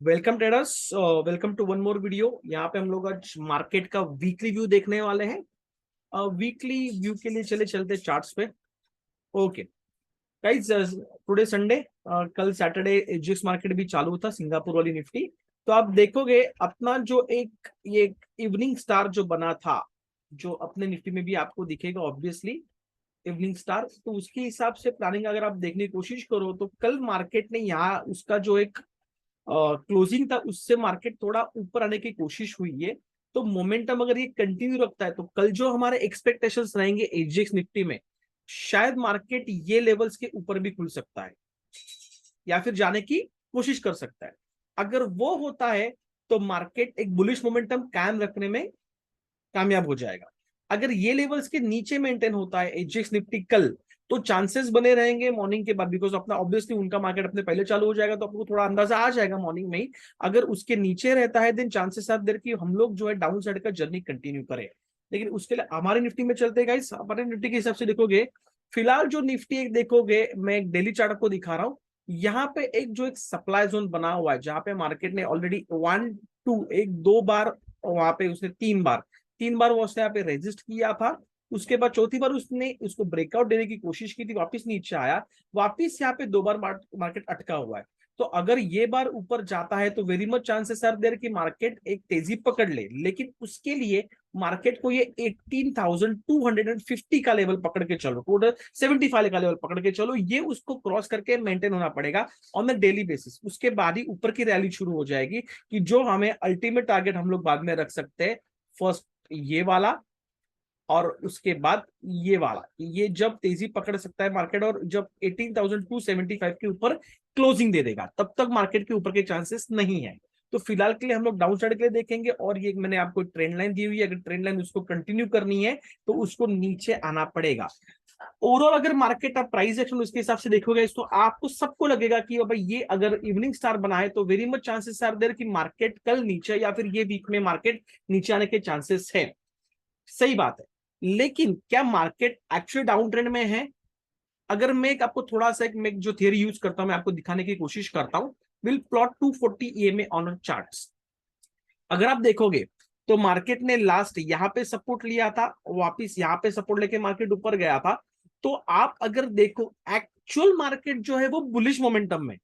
Welcome traders. Welcome to one more video. यहाँ पे हम लोग आज मार्केट का वीकली व्यू देखने वाले हैं। वीकली व्यू के लिए चलते चार्ट्स पे। ओके गाइस, टुडे संडे, कल सैटरडे एजिक्स मार्केट भी चालू था, सिंगापुर वाली निफ्टी। तो आप देखोगे अपना जो एक ये इवनिंग स्टार जो बना था, जो अपने निफ्टी में भी आपको दिखेगा ऑब्वियसली इवनिंग स्टार। तो उसके हिसाब से प्लानिंग अगर आप देखने की कोशिश करो तो कल मार्केट ने यहाँ उसका जो एक क्लोजिंग था उससे मार्केट थोड़ा ऊपर आने की कोशिश हुई है। तो मोमेंटम अगर ये कंटिन्यू रखता है तो कल जो हमारे एक्सपेक्टेशंस रहेंगे एजीएक्स निफ्टी में, शायद मार्केट ये लेवल्स के ऊपर भी खुल सकता है या फिर जाने की कोशिश कर सकता है। अगर वो होता है तो मार्केट एक बुलिश मोमेंटम कायम रखने में कामयाब हो जाएगा। अगर ये लेवल्स के नीचे मेंटेन होता है एजेक्स निफ्टी कल, तो चांसेस बने रहेंगे मॉर्निंग के बाद, बिकॉज अपना ऑब्वियसली उनका मार्केट अपने पहले चालू हो जाएगा तो आपको थोड़ा अंदाजा आ जाएगा मॉर्निंग में ही। अगर उसके नीचे रहता है देन चांसेस आर देयर कि हम लोग जो है डाउन साइड का जर्नी कंटिन्यू करें। लेकिन उसके लिए हमारी निफ्टी में चलते गाइस, हमारे निफ्टी के हिसाब से देखोगे, फिलहाल जो निफ्टी एक देखोगे, मैं एक डेली चार्ट आपको दिखा रहा हूं। यहाँ पे एक जो एक सप्लाई जोन बना हुआ है जहां पे मार्केट ने ऑलरेडी वन टू एक दो बार, वहां पे उसने तीन बार वो उसने यहाँ पे रेजिस्ट किया था। उसके बाद चौथी बार उसने उसको ब्रेकआउट देने की कोशिश की थी, वापस नीचे आया, वापस यहाँ पे दो बार मार्केट अटका हुआ है। तो अगर ये बार ऊपर जाता है तो very much chances are there कि मार्केट एक तेजी पकड़ ले, लेकिन उसके लिए मार्केट को ये 18,250 का लेवल पकड़ के चलो, टोटल 75 का लेवल पकड़ के चलो, ये उसको क्रॉस करके मेंटेन होना पड़ेगा ऑन द डेली बेसिस। उसके बाद ही ऊपर की रैली शुरू हो जाएगी कि जो हमें अल्टीमेट टारगेट हम लोग बाद में रख सकते हैं, फर्स्ट ये वाला और उसके बाद ये वाला। ये जब तेजी पकड़ सकता है मार्केट और जब 18,275 के ऊपर क्लोजिंग दे देगा, तब तक मार्केट के ऊपर के चांसेस नहीं है। तो फिलहाल के लिए हम लोग डाउन साइड के लिए देखेंगे। और ये मैंने आपको ट्रेंड लाइन दी हुई है, अगर ट्रेंड लाइन उसको कंटिन्यू करनी है तो उसको नीचे आना पड़ेगा। ओवरऑल अगर मार्केट आप प्राइस एक्शन उसके हिसाब से देखोगे तो आपको सबको लगेगा कि भाई ये अगर इवनिंग स्टार बना है तो very much chances are there कि मार्केट कल नीचे या फिर ये वीक में मार्केट नीचे आने के चांसेस है। सही बात है, लेकिन क्या मार्केट एक्चुअली डाउन ट्रेंड में है? अगर मैं आपको थोड़ा सा मैं जो थियरी यूज करता हूं मैं आपको दिखाने की कोशिश करता हूं। Will plot 240 EMA on charts. अगर आप देखोगे तो मार्केट ने लास्ट यहाँ पे सपोर्ट लिया था, वापिस यहाँ पे सपोर्ट लेके मार्केट ऊपर गया था। तो आप अगर देखो एक्चुअल मार्केट जो है वो बुलिश मोमेंटम में,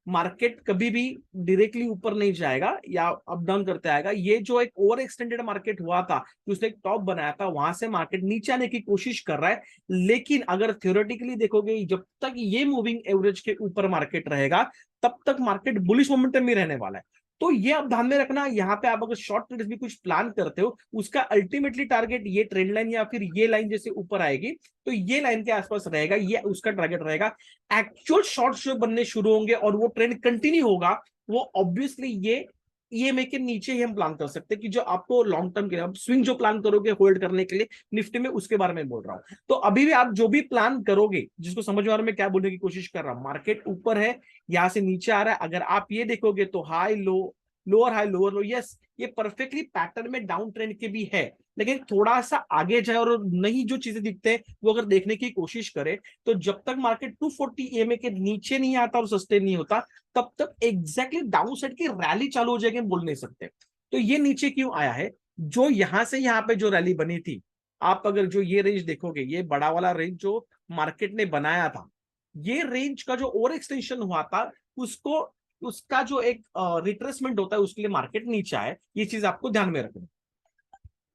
मार्केट कभी भी डायरेक्टली ऊपर नहीं जाएगा या अप डाउन करते आएगा। ये जो एक ओवर एक्सटेंडेड मार्केट हुआ था, उसने एक टॉप बनाया था, वहां से मार्केट नीचे आने की कोशिश कर रहा है। लेकिन अगर थ्योरेटिकली देखोगे, जब तक ये मूविंग एवरेज के ऊपर मार्केट रहेगा तब तक मार्केट बुलिश मोमेंटम में रहने वाला है। तो ये आप ध्यान में रखना, यहाँ पे आप अगर शॉर्ट ट्रेड्स भी कुछ प्लान करते हो, उसका अल्टीमेटली टारगेट ये ट्रेंड लाइन या फिर ये लाइन जैसे ऊपर आएगी तो ये लाइन के आसपास रहेगा, ये उसका टारगेट रहेगा। एक्चुअल शॉर्ट्स जो बनने शुरू होंगे और वो ट्रेंड कंटिन्यू होगा, वो ऑब्वियसली ये ईएमए के नीचे ही हम प्लान कर सकते हैं कि जो आपको लॉन्ग टर्म के लिए स्विंग जो प्लान करोगे होल्ड करने के लिए निफ्टी में, उसके बारे में बोल रहा हूं। तो अभी भी आप जो भी प्लान करोगे, जिसको समझ में आ रहा है मैं क्या बोलने की कोशिश कर रहा हूं, मार्केट ऊपर है, यहां से नीचे आ रहा है, अगर आप ये देखोगे तो high low, lower high lower लो, यस ये परफेक्टली पैटर्न में डाउन ट्रेंड के भी है। लेकिन थोड़ा सा आगे जाए और नई जो चीजें दिखते हैं वो अगर देखने की कोशिश करे, तो जब तक मार्केट 240 EMA के नीचे नहीं आता और सस्टेन नहीं होता, तब तक एग्जैक्टली डाउन साइड की रैली चालू हो जाएगी, हम बोल नहीं सकते। तो ये नीचे क्यों आया है? जो यहां से यहां पे जो रैली बनी थी, आप अगर जो ये रेंज देखोगे, ये बड़ा वाला रेंज जो मार्केट ने बनाया था, ये रेंज का जो ओवर एक्सटेंशन हुआ था, उसको उसका जो एक रिट्रेसमेंट होता है उसके लिए मार्केट नीचे आए, ये चीज आपको ध्यान में रखना।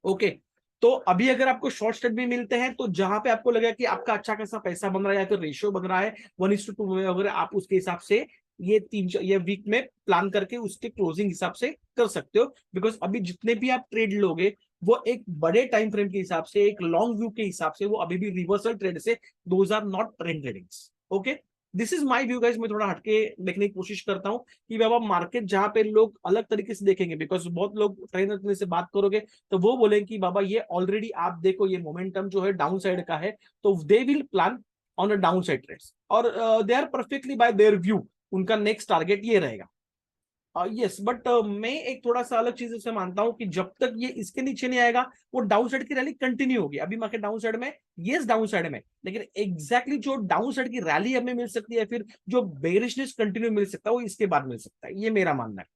ओके, तो अभी अगर आपको शॉर्ट स्टेट भी मिलते हैं तो जहां पे आपको लगे कि आपका अच्छा खासा पैसा बन रहा है या फिर रेशियो बन रहा है 1:2 में, अगर आप उसके हिसाब से ये वीक में प्लान करके उसके क्लोजिंग हिसाब से कर सकते हो। बिकॉज अभी जितने भी आप ट्रेड लोगे वो एक बड़े टाइम फ्रेम के हिसाब से, एक लॉन्ग व्यू के हिसाब से, वो अभी भी रिवर्सल ट्रेड से, those are not trend tradings. Okay, this is my view guys. मैं थोड़ा हटके देखने की कोशिश करता हूं कि बाबा मार्केट जहां पे लोग अलग तरीके से देखेंगे, बिकॉज बहुत लोग ट्रेनर से बात करोगे तो वो बोले कि बाबा ये ऑलरेडी आप देखो ये मोमेंटम जो है डाउन साइड का है, तो they will plan on a downside trades और they are perfectly by their view, उनका नेक्स्ट टारगेट ये रहेगा। यस बट मैं एक थोड़ा सा अलग चीज से मानता हूं कि जब तक ये इसके नीचे नहीं आएगा वो डाउन साइड की रैली कंटिन्यू होगी। अभी मार्केट डाउन साइड में, यस डाउन साइड में, लेकिन एग्जैक्टली जो डाउन साइड की रैली हमें मिल सकती है, फिर जो बेरिशनेस कंटिन्यू मिल सकता है वो इसके बाद मिल सकता है, ये मेरा मानना है।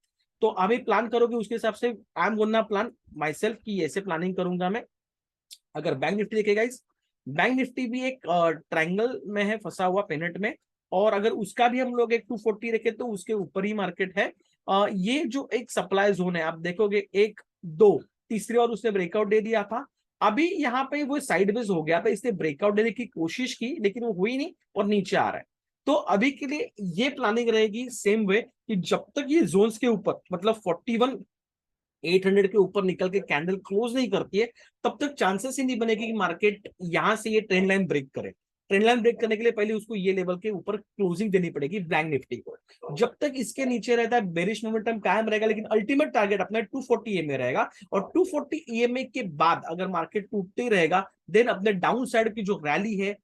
तो अभी प्लान करोगे उसके हिसाब से, I am gonna plan my self की ऐसे प्लानिंग करूंगा मैं। अगर बैंक निफ्टी देखेगा इस, बैंक निफ्टी भी एक ट्रायंगल में है फंसा हुआ पेनेट में, और अगर उसका भी हम लोग एक 240 रखे तो उसके ऊपर ही मार्केट है। ये जो एक सप्लाई जोन है आप देखोगे, एक दो तीसरी और उसने ब्रेकआउट दे दिया था। अभी यहाँ पे वो साइडवेज हो गया था, इसने ब्रेकआउट देने की कोशिश की लेकिन वो हुई नहीं और नीचे आ रहा है। तो अभी के लिए ये प्लानिंग रहेगी सेम वे कि जब तक ये जोन्स के ऊपर मतलब 41,800 के ऊपर निकल के कैंडल क्लोज नहीं करती है, तब तक चांसेस ही नहीं बनेगी कि मार्केट यहां से ये ट्रेंड लाइन ब्रेक करे। ट्रेंड लाइन ब्रेक करने के लिए पहले उसको ये लेवल के ऊपर क्लोजिंग देनी पड़ेगी बैंक निफ्टी को। जब तक इसके नीचे रहता है बेरिश मोमेंटम कायम रहेगा, लेकिन अल्टीमेट टारगेट अपना 240 EMA रहेगा, और 240 EMA के बाद अगर मार्केट टूटते ही रहेगा देन अपने डाउन साइड की जो रैली है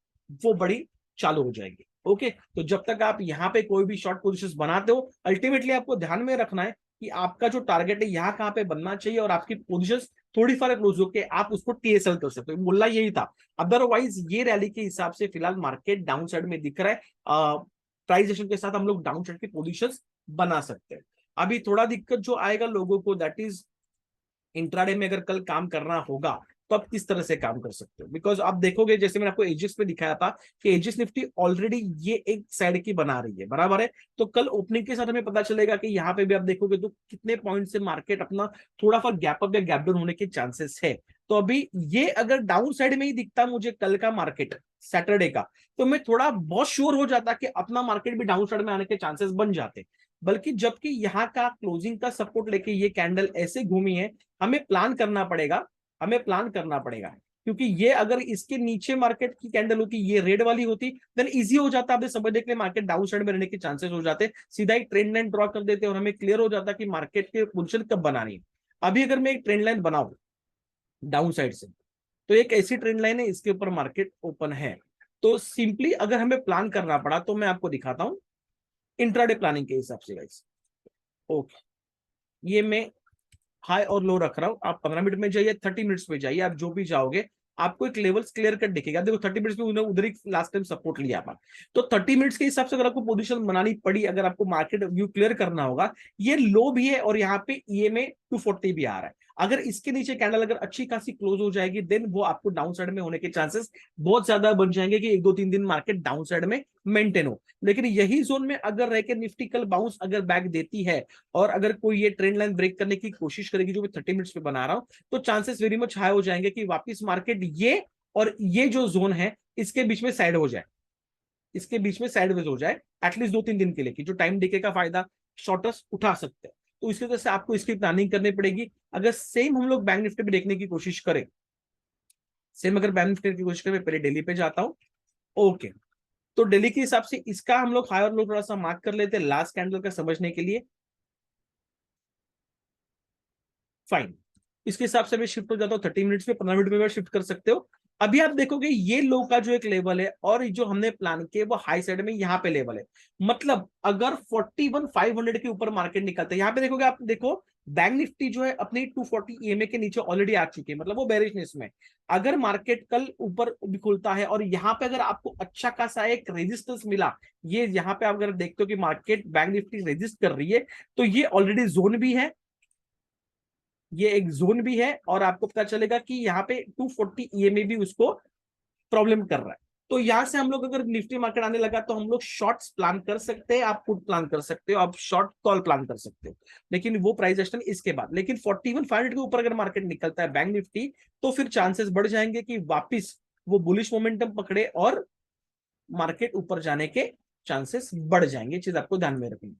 वो बड़ी चालू हो जाएगी। ओके, तो जब तक आप यहाँ पे कोई भी शॉर्ट पोजिशन बनाते हो, अल्टीमेटली आपको ध्यान में रखना है कि आपका जो टारगेट है यहाँ कहाँ पे बनना चाहिए, और आपकी पोजीशंस थोड़ी फर्क क्लोज होके आप उसको TSL कर सकते हो। बोलना यही था, अदरवाइज ये रैली के हिसाब से फिलहाल मार्केट डाउन साइड में दिख रहा है। प्राइस एक्शन के साथ हम लोग डाउन साइड की पोजीशंस बना सकते हैं। अभी थोड़ा दिक्कत जो आएगा लोगों को, दैट इज इंट्राडे में अगर कल काम करना होगा तो आप किस तरह से काम कर सकते हो। बिकॉज आप देखोगे जैसे मैंने आपको एजिस पे दिखाया था कि एजिस निफ्टी ऑलरेडी ये एक साइड की बना रही है, बराबर है। तो कल ओपनिंग के साथ हमें पता चलेगा कि यहाँ पे भी आप देखोगे तो कितने पॉइंट से मार्केट अपना थोड़ा सा गैप अप या गैप डाउन होने के चांसेस है। तो अभी ये अगर डाउन साइड में ही दिखता मुझे कल का मार्केट सैटरडे का, तो मैं थोड़ा बहुत श्योर हो जाता कि अपना मार्केट भी डाउन साइड में आने के चांसेस बन जाते। बल्कि जबकि यहाँ का क्लोजिंग का सपोर्ट लेके ये कैंडल ऐसे घूमी है, हमें प्लान करना पड़ेगा, हमें प्लान करना पड़ेगा। क्योंकि ये अगर इसके नीचे मार्केट की कैंडल होती, ये रेड वाली होती, देन इजी हो जाता आपने समझने के लिए, मार्केट डाउन साइड में रहने के चांसेस हो जाते, सीधा एक ट्रेंड लाइन ड्रॉ कर देते और हमें क्लियर हो जाता कि मार्केट के पोजीशन कब बनानी है। अभी अगर मैं एक ट्रेंड लाइन बनाऊं डाउन साइड से, तो एक ऐसी ट्रेंड लाइन है इसके ऊपर मार्केट ओपन है। तो सिंपली अगर हमें प्लान करना पड़ा तो मैं आपको दिखाता हूं इंट्राडे प्लानिंग के हिसाब से गाइस। ओके, ये मैं हाई और लो रख रहा हूं, आप 15 मिनट में जाइए, 30 मिनट्स में जाइए, आप जो भी जाओगे आपको एक लेवल्स क्लियर कट दिखेगा। देखो 30 मिनट्स में उन्होंने उधर ही लास्ट टाइम सपोर्ट लिया था। तो 30 मिनट्स के हिसाब से अगर आपको पोजीशन बनानी पड़ी, अगर आपको मार्केट व्यू क्लियर करना होगा, ये लो भी है और यहाँ पे EMA 240 भी आ रहा है। अगर इसके नीचे कैंडल अगर अच्छी खासी क्लोज हो जाएगी देन वो आपको डाउन साइड में होने के चांसेस बहुत ज्यादा बन जाएंगे कि 1-2-3 दिन मार्केट डाउन साइड में मेंटेन हो। लेकिन यही जोन में अगर रह के निफ्टी कल बाउंस अगर बैक देती है और अगर कोई ये ट्रेंड लाइन ब्रेक करने की कोशिश करेगी जो मैं 30 मिनट्स पे बना रहा हूं, तो चांसेस वेरी मच हाई हो जाएंगे कि वापस मार्केट ये और ये जो जोन है इसके बीच में साइड हो जाए, इसके बीच में साइडवेज हो जाए एटलीस्ट 2-3 दिन के लिए, कि जो टाइम डिके का फायदा शॉर्टर्स उठा सकते हैं। तो इसकी वजह से आपको इसकी प्लानिंग करनी पड़ेगी। अगर सेम हम लोग बैंक निफ्टी पे देखने की कोशिश करें, सेम अगर बैंक निफ्टी की कोशिश करें, पहले डेली पे जाता हूं। ओके, तो डेली के हिसाब से इसका हम लोग हाई और लो थोड़ा सा मार्क कर लेते हैं लास्ट कैंडल का समझने के लिए। फाइन, इसके हिसाब से मैं शिफ्ट हो जाता हूँ 30 मिनट्स में, 15 मिनट में शिफ्ट कर सकते हो। अभी आप देखोगे ये लो का जो एक लेवल है और जो हमने प्लान किया वो हाई साइड में यहाँ पे लेवल है। मतलब अगर 41,500 के ऊपर मार्केट निकलता है, यहाँ पे देखोगे आप, देखो बैंक निफ्टी जो है अपनी 240 EMA के नीचे ऑलरेडी आ चुकी है, मतलब वो बेरिशनेस में। अगर मार्केट कल ऊपर भी खुलता है और यहाँ पे अगर आपको अच्छा खासा एक रेजिस्टेंस मिला, ये यहाँ पे आप अगर देखते हो कि मार्केट बैंक निफ्टी रेजिस्ट कर रही है, तो ये ऑलरेडी जोन भी है, ये एक जोन भी है, और आपको पता चलेगा कि यहाँ पे 240 EMA भी उसको प्रॉब्लम कर रहा है। तो यहां से हम लोग अगर निफ्टी मार्केट आने लगा तो हम लोग शॉर्ट्स प्लान कर सकते हैं, आप पुट प्लान कर सकते हो, आप शॉर्ट कॉल प्लान कर सकते हो, लेकिन वो प्राइस एक्शन इसके बाद। लेकिन 41,500 के ऊपर अगर मार्केट निकलता है बैंक निफ्टी, तो फिर चांसेस बढ़ जाएंगे कि वापिस वो बुलिश मोमेंटम पकड़े और मार्केट ऊपर जाने के चांसेस बढ़ जाएंगे। चीज आपको ध्यान में रखनी।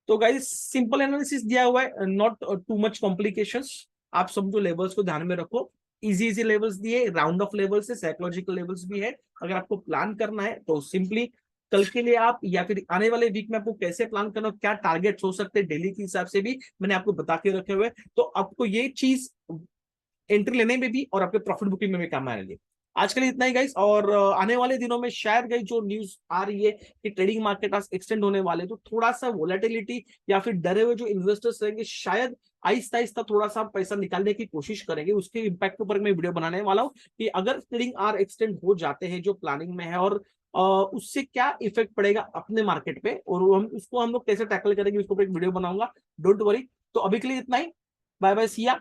तो गाइस सिंपल एनालिसिस दिया हुआ है, नॉट टू मच कॉम्प्लिकेशंस। आप समझो, लेवल्स को ध्यान में रखो, इजी इजी लेवल्स दिए, राउंड ऑफ लेवल्स है, साइकोलॉजिकल लेवल्स भी है। अगर आपको प्लान करना है तो सिंपली कल के लिए आप या फिर आने वाले वीक में आपको कैसे प्लान करना, क्या टारगेट्स हो सकते हैं डेली के हिसाब से भी मैंने आपको बता के रखे हुए। तो आपको ये चीज एंट्री लेने में भी और आपके प्रॉफिट बुकिंग में भी काम आएगी। आज के लिए इतना ही गाइस, और आने वाले दिनों में शायद गाइस जो न्यूज आ रही है कि ट्रेडिंग मार्केट आज एक्सटेंड होने वाले, तो थोड़ा सा वोलेटिलिटी या फिर डरे हुए जो इन्वेस्टर्स रहेंगे शायद आहिस्ता आहिस्ता थोड़ा सा पैसा निकालने की कोशिश करेंगे। उसके इम्पैक्ट के ऊपर मैं वीडियो बनाने वाला हूँ कि अगर ट्रेडिंग आर एक्सटेंड हो जाते हैं जो प्लानिंग में है, और उससे क्या इफेक्ट पड़ेगा अपने मार्केट पे, और हम लोग कैसे टैकल करेंगे, उसके ऊपर एक वीडियो बनाऊंगा। Don't worry. तो अभी के लिए इतना ही। Bye bye, Siya.